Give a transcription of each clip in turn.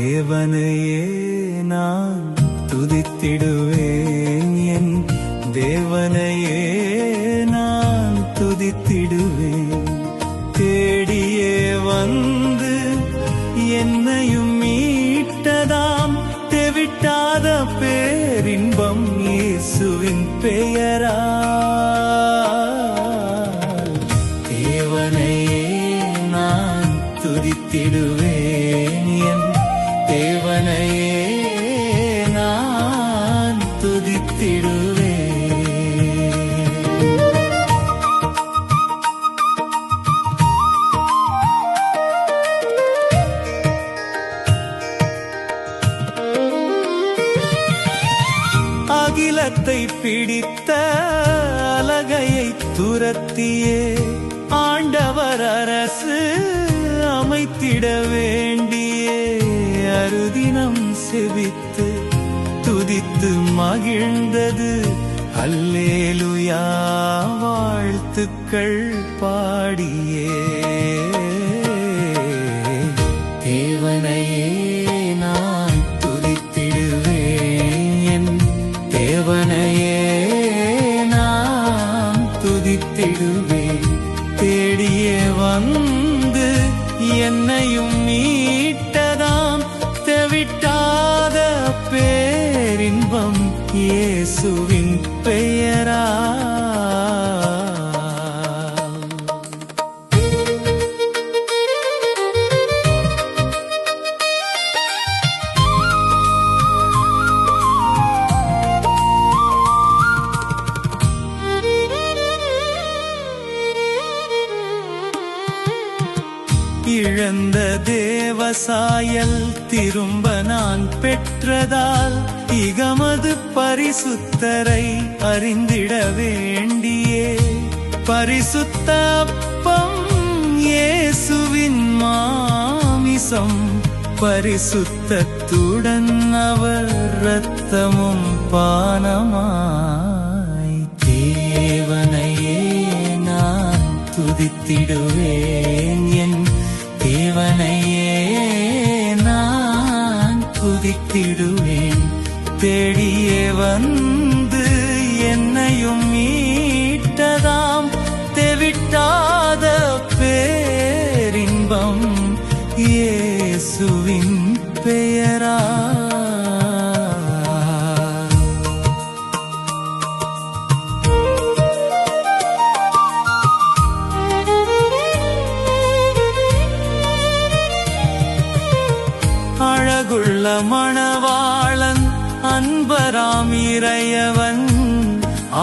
தேவனையே நான் துதித்திடுவேன், என் தேவனையே நான் துதித்திடுவேன். தேடியே வந்து என்னையும் மீட்டதாம் தெவிட்டாத பேரின்பம் இயேசுவின் பெயரால். தேவனையே நான் துதித்திடுவேன், என் தேவனையே நான் துதித்திடுவேன். அகிலத்தை பிடித்த அலகையை துரத்தியே ஆண்டவர் அரசு அமைத்திட வேண்டியே அருதினம் செவித்து துதித்து மகிழ்ந்தது. அல்லேலுயா வாழ்த்துக்கள் பாடியே. தேவனையே நான் துதித்திடுவேன், என் தேவனையே நான் துதித்திடுவேன். தேடியே வந்து என்னையும் மீட்டதாம் தெவிட்டாத பேரின்பம் இயேசுவின் பெயரால். இழந்த தேவசாயல் திரும்ப நான் பெற்றதால் இகமது பரிசுத்தரை அறிந்திட வேண்டியே பரிசுத்த அப்பம் இயேசுவின் மாமிசம் பரிசுத்தத்துடன் அவர் இரத்தமும் பானமாய். தேவனையே நான் துதித்திடுவேன், என் தேவனையே நான் துதித்திடுவேன். தேடியே வந்து என்னையும் மீட்டதாம் தெவிட்டாத பேரின்பம் இயேசுவின் பெயரால். அழகுள்ள மணவாளன் அன்பராம் இறையவன்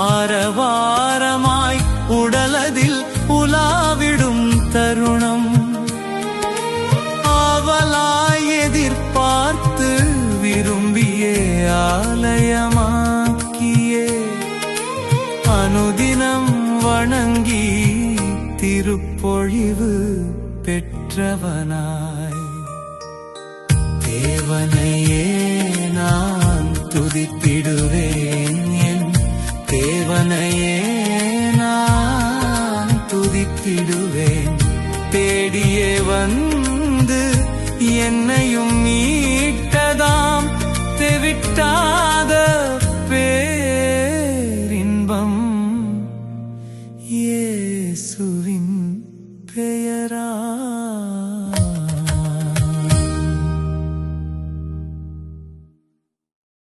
ஆரவாரமாய் உடலதில் உலாவிடும் தருணம் ஆவலாய் எதிர்பார்த்து விரும்பியே ஆலயமாக்கியே அனுதினம் வணங்கி திருப்பொழிவு பெற்றவனாய். தேவனையே நான் துதித்திடுவேன், என் தேவனையே நான் துதித்திடுவேன். தேடியே வந்து என்னையும் மீட்டதாம் தெவிட்டாத பேரின்பம் இயேசுவின்